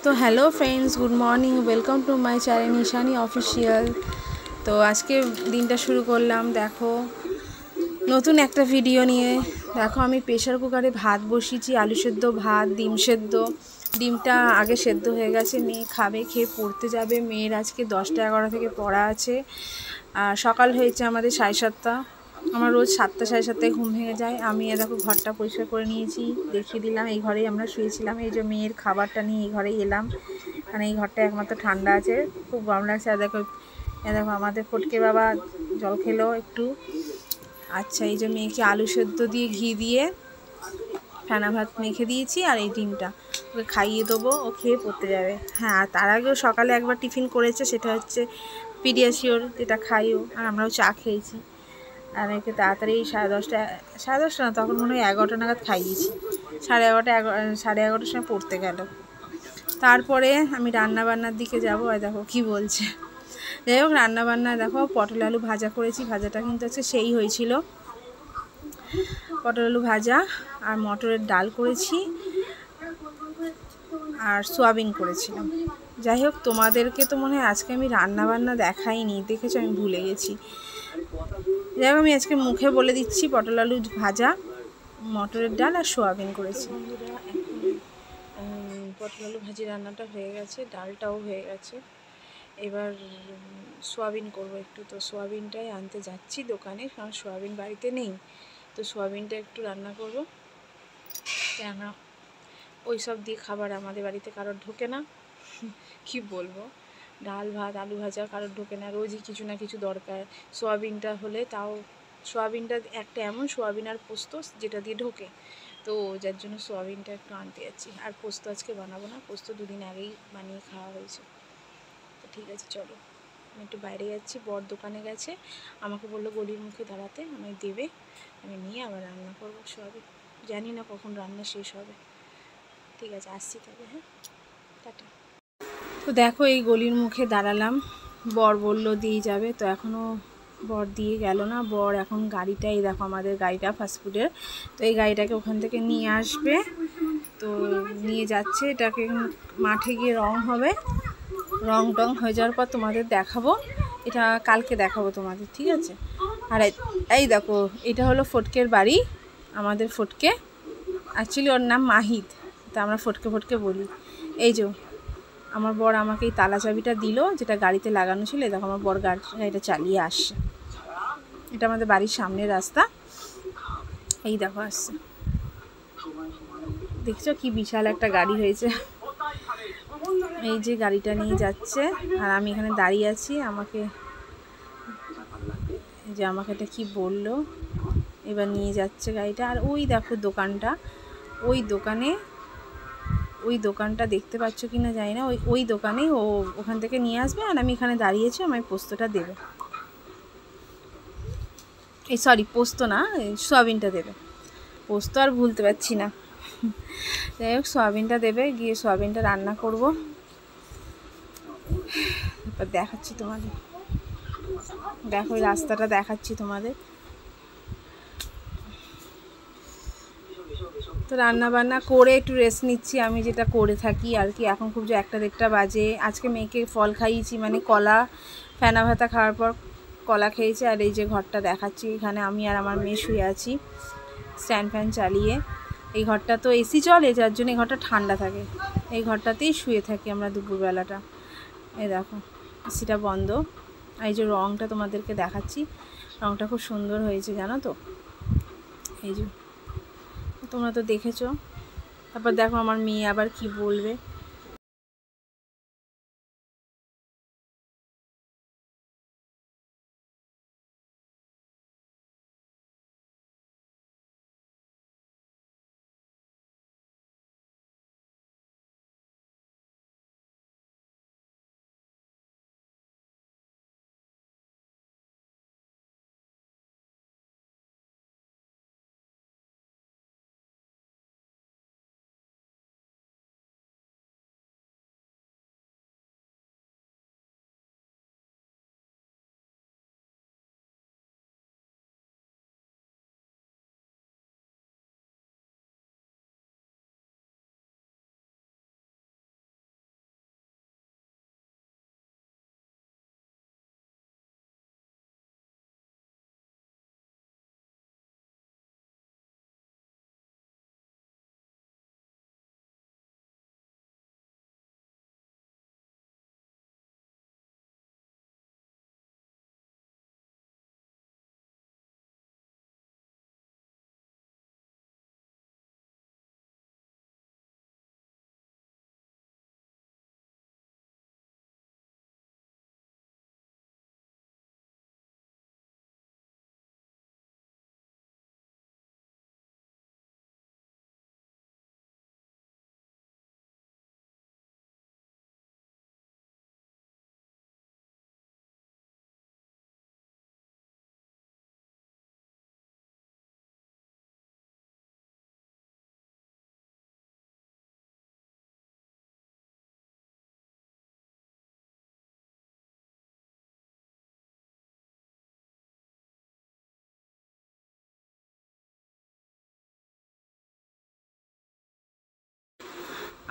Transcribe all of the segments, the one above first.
তো hello friends, good morning, welcome to my channel Nishani official. তো আজকে দিনটা শুরু করলাম দেখো নতুন একটা ভিডিও নিয়ে। দেখো আমি প্রেশার কুকারে ভাত বসিয়েছি, আলু সেদ্ধ ভাত, ডিম সেদ্ধ। ডিমটা আগে সেদ্ধ হয়ে গেছে, মেয়ে খাবে, খেয়ে পড়তে যাবে। মেয়ের আজকে 10টা 11 থেকে পড়া আছে। আর সকাল হয়েছে আমাদের 7:30। আমার রোজ 7টা 7:30টায় ঘুম ভেঙে যায়। আমি দেখো ঘরটা পরিষ্কার করে নিয়েছি, দেখিয়ে দিলাম। এই ঘরেই আমরা শুয়েছিলাম। এই যে মেয়ের খাবারটা নিয়ে এই ঘরেই এলাম, মানে এই ঘরটা একমাত্র ঠান্ডা আছে, খুব গরম লাগছে। আর দেখো দেখো আমাদের ফটকে বাবা জল খেলো একটু। আচ্ছা, এই যে মেয়েকে আলু সেদ্ধ দিয়ে ঘি দিয়ে ফেনা ভাত মেখে দিয়েছি, আর এই ডিমটা ওকে খাইয়ে দেবো, ও খেয়ে পড়তে যাবে। হ্যাঁ, আর তার আগেও সকালে একবার টিফিন করেছে, সেটা হচ্ছে পিডিয়াশিওর, যেটা খাইও। আর আমরাও চা খেয়েছি। আর একে তাড়াতাড়ি 10:30, 10:30 না, তখন মনে হয় 11টা নাগাদ খাইয়েছি। 11:30 সময় পড়তে গেল। তারপরে আমি রান্নাবান্নার দিকে যাব। আর দেখো কি বলছে। যাই হোক, রান্নাবান্না দেখো পটল আলু ভাজা করেছি। ভাজাটা কিন্তু হচ্ছে সেই হয়েছিল, পটল আলু ভাজা। আর মটরের ডাল করেছি, আর সোয়াবিন করেছিলাম। যাই হোক, তোমাদেরকে তো মনে হয় আজকে আমি রান্নাবান্না দেখাইনি, দেখেছো আমি ভুলে গেছি। যাই হোক, আমি আজকে মুখে বলে দিচ্ছি, পটল আলু ভাজা, মটরের ডাল আর সোয়াবিন করেছি। বন্ধুরা, এখন পটল আলু ভাজি রান্নাটা হয়ে গেছে, ডালটাও হয়ে গেছে। এবার সোয়াবিন করবো একটু। তো সোয়াবিনটাই আনতে যাচ্ছি দোকানে, কারণ সোয়াবিন বাড়িতে নেই। তো সোয়াবিনটা একটু রান্না করব, কেন ওই সব দিয়ে খাবার আমাদের বাড়িতে কারোর ঢোকে না। কি বলবো, ডাল ভাত আলু ভাজা কারোর ঢোকে না, রোজই কিছু না কিছু দরকার। সোয়াবিনটা হলে তাও, সোয়াবিনটা একটা এমন সোয়াবিন আর পোস্ত যেটা দিয়ে ঢোকে। তো যার জন্য সোয়াবিনটা একটু আনতে যাচ্ছি। আর পোস্ত আজকে বানাবো না, পোস্ত দুদিন আগেই বানিয়ে খাওয়া হয়েছে। তো ঠিক আছে, চলো আমি একটু বাইরে যাচ্ছি। বর দোকানে গেছে, আমাকে বললো গলির মুখে দাঁড়াতে, আমায় দেবে, আমি নিয়ে আবার রান্না করবো সোয়াবিন। জানি না কখন রান্না শেষ হবে। ঠিক আছে, আসছি তবে। হ্যাঁ, টাটা। তো দেখো এই গলির মুখে দাঁড়ালাম, বর বলল দিয়ে যাবে, তো এখনও বর দিয়ে গেল না। বর এখন গাড়িটাই দেখো, আমাদের গাড়িটা ফাস্টফুডের, তো এই গাড়িটাকে ওখান থেকে নিয়ে আসবে। তো নিয়ে যাচ্ছে, এটাকে মাঠে গিয়ে রং হবে। রং টং হয়ে যাওয়ার পর তোমাদের দেখাবো, এটা কালকে দেখাবো তোমাদের, ঠিক আছে। আর এই দেখো, এটা হলো ফটকের বাড়ি, আমাদের ফটকে। অ্যাকচুয়ালি ওর নাম মাহিদ, তা আমরা ফটকে ফটকে বলি। এই যে আমার বর আমাকে এই তালা চাবিটা দিল, যেটা গাড়িতে লাগানো ছিল। দেখো আমার বর গাড়িটা চালিয়ে আসছে। এটা আমাদের বাড়ির সামনের রাস্তা। এই দেখো আসছে, দেখছো কি বিশাল একটা গাড়ি হয়েছে। এই যে গাড়িটা নিয়ে যাচ্ছে, আর আমি এখানে দাঁড়িয়ে আছি। আমাকে এটা কি বললো, এবার নিয়ে যাচ্ছে গাড়িটা। আর ওই দেখো দোকানটা, ওই দোকানটা দেখতে পাচ্ছ কি না জানি না, ওই দোকানেই ও ওখান থেকে নিয়ে আসবে। আর আমি এখানে দাঁড়িয়েছি, আমায় পোস্তটা দেবে। এই সরি, পোস্ত না, সোয়াবিনটা দেবে। পোস্ত আর ভুলতে পারছি না। যাই হোক, সোয়াবিনটা দেবে, গিয়ে সোয়াবিনটা রান্না করব। এবার দেখাচ্ছি তোমাদের, দেখো ওই রাস্তাটা দেখাচ্ছি তোমাদের। তো রান্না বান্না করে একটু রেস্ট নিচ্ছি, আমি যেটা করে থাকি আর কি। এখন খুব যে 1টা 1:30 বাজে। আজকে মেয়েকে ফল খাইয়েছি, মানে কলা, ফেনা ভাতা খাওয়ার পর কলা খেয়েছে। আর এই যে ঘরটা দেখাচ্ছি, এখানে আমি আর আমার মেয়ে শুয়ে আছি স্ট্যান্ড ফ্যান চালিয়ে। এই ঘরটা তো এসি চলে, যার জন্য এই ঘরটা ঠান্ডা থাকে। এই ঘরটাতেই শুয়ে থাকি আমরা দুপুরবেলাটা। এই দেখো এসিটা বন্ধ। এই যে রঙটা তোমাদেরকে দেখাচ্ছি, রঙটা খুব সুন্দর হয়েছে জানো তো। এই যে তোমরা তো দেখেছো। তারপর দেখো আমার মেয়ে আবার কি বলবে।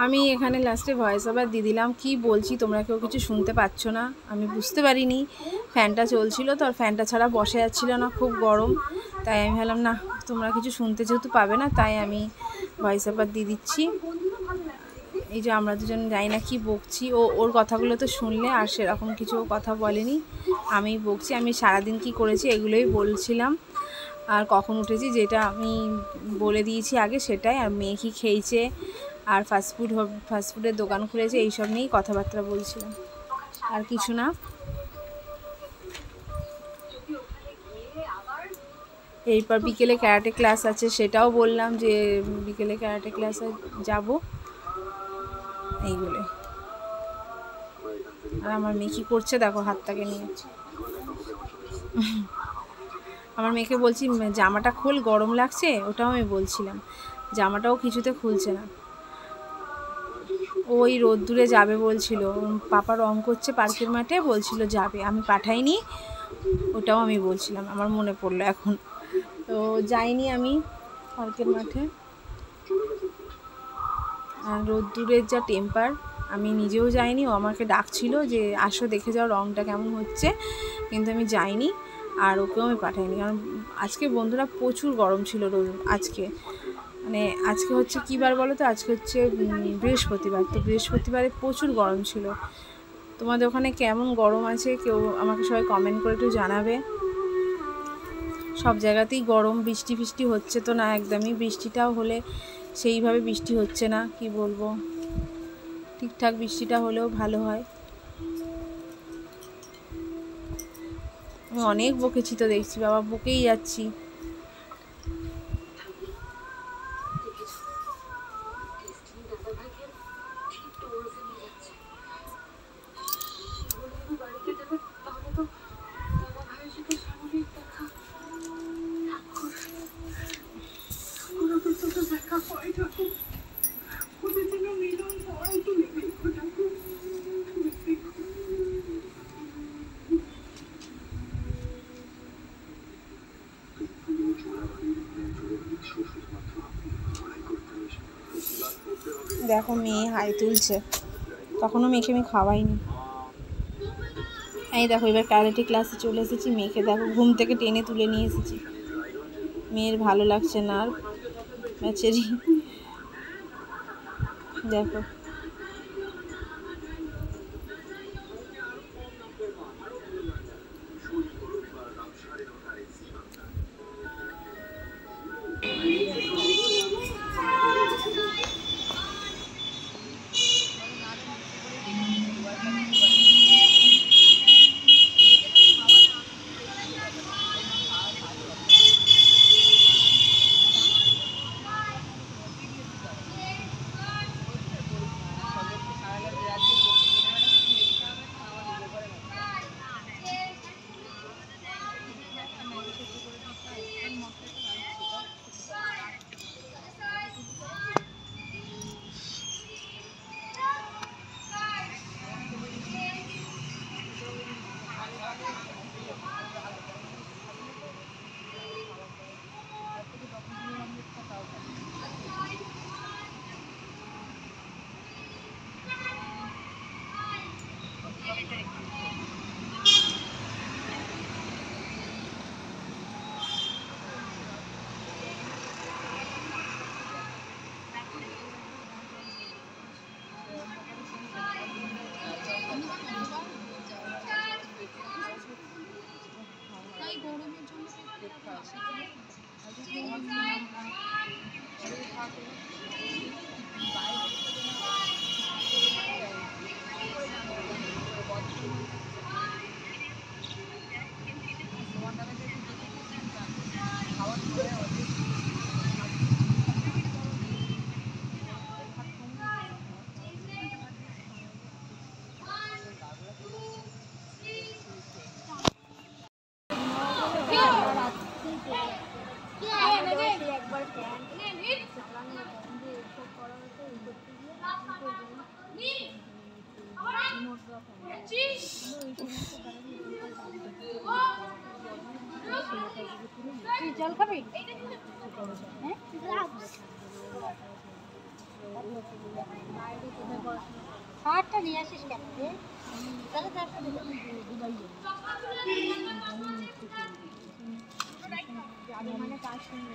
আমি এখানে লাস্টে ভয়েস ওভার দিয়ে দিলাম, কী বলছি তোমরা কেউ কিছু শুনতে পাচ্ছ না। আমি বুঝতে পারিনি, ফ্যানটা চলছিল তো, আর ফ্যানটা ছাড়া বসে যাচ্ছিলো না, খুব গরম। তাই আমি ভাবলাম না তোমরা কিছু শুনতে যেহেতু পাবে না, তাই আমি ভয়েস ওভার দিয়ে দিচ্ছি। এই যে আমরা দুজন জানি না কি বকছি, ওর কথাগুলো তো শুনলে, আর সেরকম কিছু কথা বলেনি, আমি বকছি। আমি সারাদিন কি করেছি এগুলোই বলছিলাম, আর কখন উঠেছি যেটা আমি বলে দিয়েছি আগে সেটাই, আর মেয়ে কী খেয়েছে, আর ফাস্টফুডের দোকান খুলেছে, এইসব নিয়েই কথাবার্তা বলছিলাম, আর কিছু না। এরপর বিকেলে ক্যারাটে ক্লাস আছে, সেটাও বললাম যে বিকেলে ক্যারাটে ক্লাসে যাব, এইগুলো। আর আমার মেয়ে কী করছে দেখো, হাতটাকে নিয়ে। আমার মেয়েকে বলছি জামাটা খোল, গরম লাগছে, ওটাও আমি বলছিলাম, জামাটাও কিছুতে খুলছে না। ওই রোদ্দুরে যাবে বলছিল, পাপা রং করছে পার্কের মাঠে, বলছিল যাবে, আমি পাঠাইনি, ওটাও আমি বলছিলাম, আমার মনে পড়লো এখন। তো যাইনি আমি পার্কের মাঠে, আর রোদ্দুরের যা টেম্পার, আমি নিজেও যাইনি, ও আমাকে ডাকছিল যে আসো দেখে যাও রংটা কেমন হচ্ছে, কিন্তু আমি যাইনি, আর ওকেও আমি পাঠাইনি, কারণ আজকে বন্ধুরা প্রচুর গরম ছিল আজকে। মানে আজকে হচ্ছে কী বার বলো তো, আজকে হচ্ছে বৃহস্পতিবার, তো বৃহস্পতিবারে প্রচুর গরম ছিল। তোমাদের ওখানে কেমন গরম আছে কেউ আমাকে সবাই কমেন্ট করে একটু জানাবে। সব জায়গাতেই গরম, বৃষ্টি ফিষ্টি হচ্ছে তো না একদমই, বৃষ্টিটাও হলে সেইভাবে বৃষ্টি হচ্ছে না, কি বলবো, ঠিকঠাক বৃষ্টিটা হলেও ভালো হয়। আমি অনেক বকেছি তো, দেখছি বাবা বকেই যাচ্ছি। দেখো মেয়ে হাই তুলছে, তখনও মেয়েকে আমি খাওয়াইনি। এই দেখো এবার ক্যারাটে ক্লাসে চলে এসেছি, মেয়েকে দেখো ঘুম থেকে টেনে তুলে নিয়ে এসেছি, মেয়ের ভালো লাগছে না আর বেচারি, দেখো। জল খাবি? শার্টটা নিয়ে আসিস কেন রে? তাহলে মানে কার সঙ্গে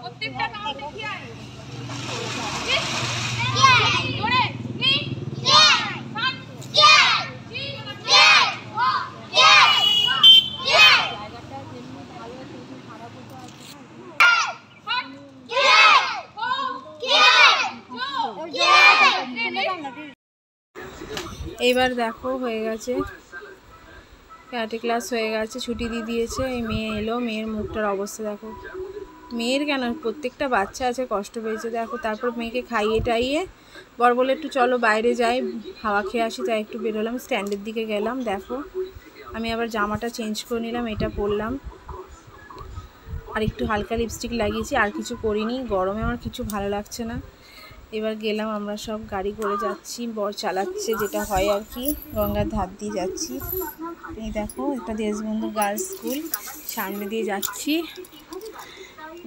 প্রত্যেকটা নাম দেখি আয় এইবার দেখো হয়ে গেছে, ক্যারাটে ক্লাস হয়ে গেছে, ছুটি দিয়ে দিয়েছে। এই মেয়ে এলো, মেয়ের মুখটার অবস্থা দেখো। মেয়ের কেন, প্রত্যেকটা বাচ্চা আছে কষ্ট পেয়েছে দেখো। তারপর মেয়েকে খাইয়ে টাইয়ে বর বলে একটু চলো বাইরে যাই, হাওয়া খেয়ে আসি, তাই একটু বেরোলাম, স্ট্যান্ডের দিকে গেলাম। দেখো আমি আবার জামাটা চেঞ্জ করে নিলাম, এটা পরলাম, আর একটু হালকা লিপস্টিক লাগিয়েছি, আর কিছু করিনি। গরমে আমার কিছু ভালো লাগছে না। এবার গেলাম, আমরা সব গাড়ি করে যাচ্ছি, বর চালাচ্ছে, যেটা হয় আর কি, গঙ্গার ধার দিয়ে যাচ্ছি। এই দেখো একটা দেশবন্ধু গার্লস স্কুল, সামনে দিয়ে যাচ্ছি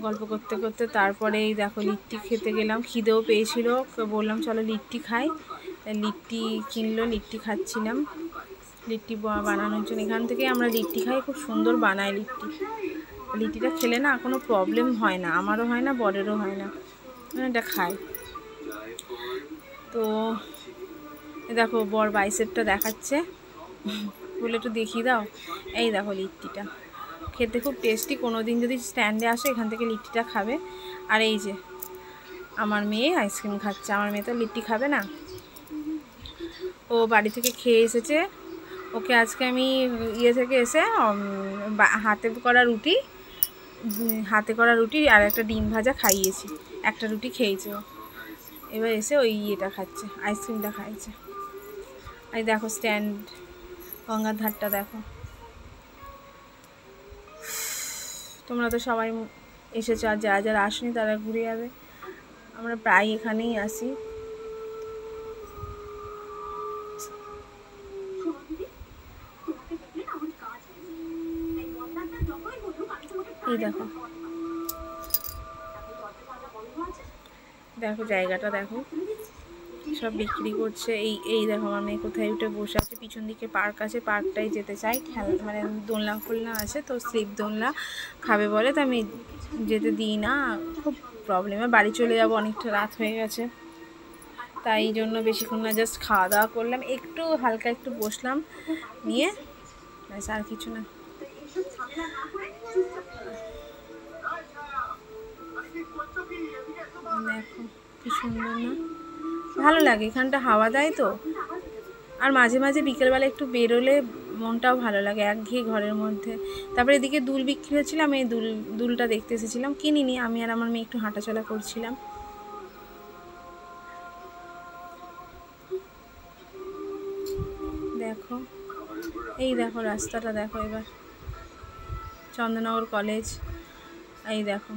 গল্প করতে করতে। তারপরে এই দেখো লিট্টি খেতে গেলাম, খিদেও পেয়েছিল, বললাম চলো লিট্টি খাই, লিট্টি কিনলো, লিট্টি খাচ্ছিলাম। লিট্টি বানানোর জন্য এখান থেকে আমরা লিট্টি খাই, খুব সুন্দর বানায় লিট্টি। লিট্টিটা খেলে না কোনো প্রবলেম হয় না, আমারও হয় না, বরেরও হয় না, এটা খাই। তো দেখো বর বাইসেপটা দেখাচ্ছে, বলে একটু দেখিয়ে দাও। এই দেখো লিট্টিটা খেতে খুব টেস্টি, কোনো দিন যদি স্ট্যান্ডে আসো এখান থেকে লিট্টিটা খাবে। আর এই যে আমার মেয়ে আইসক্রিম খাচ্ছে, আমার মেয়ে তো লিট্টি খাবে না, ও বাড়ি থেকে খেয়ে এসেছে। ওকে আজকে আমি ইয়ে থেকে এসে হাতে করা রুটি আর একটা ডিম ভাজা খাইয়েছি, একটা রুটি খেয়েছে ও। এবার এসে ওই ইয়েটা খাচ্ছে, আইসক্রিমটা খাইছে। এই দেখো স্ট্যান্ড, গঙ্গার ধারটা দেখো। তোমরা তো সবাই এসেছো, আর যারা যারা আসনি তারা ঘুরে যাবে, আমরা প্রায় এখানেই আসি। এই দেখো দেখো জায়গাটা দেখো, সব বিক্রি করছে। এই দেখো আমার মেয়ে কোথায় উঠে বসে আছে, পিছন দিকে পার্ক আছে, পার্কটাই যেতে চাই, মানে দোলনা ফোলনা আছে, তো স্লিপ দোলনা খাবে বলে, তো আমি যেতে দিই না, খুব প্রবলেমে বাড়ি চলে যাব, অনেকটা রাত হয়ে গেছে, তাই জন্য বেশিক্ষণ না, জাস্ট খাওয়া দাওয়া করলাম, একটু হালকা একটু বসলাম নিয়ে, ব্যাস আর কিছু না। দেখো কি সুন্দর না, ভালো লাগে এখানটা, হাওয়া দেয় তো। আর মাঝে মাঝে বিকেলবেলা একটু বেরোলে মনটাও ভালো লাগে, একঘেয়ে ঘরের মধ্যে। তারপরে এদিকে দুল বিক্রি হচ্ছিলাম, এই দুলটা দেখতে এসেছিলাম, কিনিনি, আমি আর আমার মেয়ে একটু হাঁটাচলা করছিলাম। দেখো এই দেখো রাস্তাটা দেখো, এবার চন্দননগর কলেজ, এই দেখো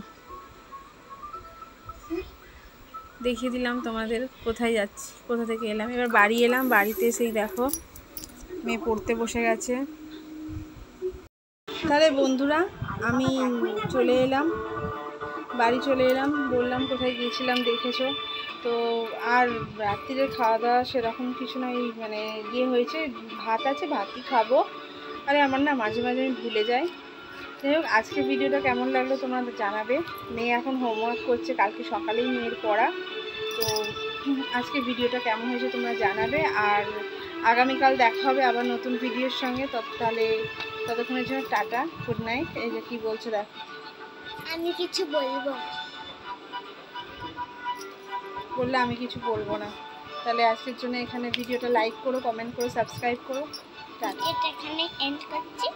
দেখিয়ে দিলাম তোমাদের কোথায় যাচ্ছি, কোথা থেকে এলাম। এবার বাড়ি এলাম, বাড়িতে এসেই দেখো মেয়ে পড়তে বসে গেছে। তাহলে বন্ধুরা আমি চলে এলাম, বাড়ি চলে এলাম, বললাম কোথায় গিয়েছিলাম দেখেছো তো। আর রাত্রিরে খাওয়া দাওয়া সেরকম কিছু না, এই মানে ইয়ে হয়েছে, ভাত আছে, ভাতই খাবো। আরে আমার না মাঝে মাঝে আমি ভুলে যাই। যাই হোক আজকে ভিডিওটা কেমন লাগলো তোমরা জানাবে। মেয়ে এখন হোমওয়ার্ক করছে, কালকে সকালেই মেয়ের পড়া, তো আজকে ভিডিওটা কেমন হয়েছে তোমরা জানাবে। আর আগামীকাল দেখা হবে আবার নতুন ভিডিওর সঙ্গে, তাহলে ততক্ষণের জন্য টাটা, গুড নাইট। এই যে কী বলছো দেখো, আমি কিছু বলবো, বললে আমি কিছু বলবো না। তাহলে আজকের জন্য এখানে ভিডিওটা লাইক করো, কমেন্ট করো, সাবস্ক্রাইব করো, টাটা। এটা এখানে এন্ড করছি।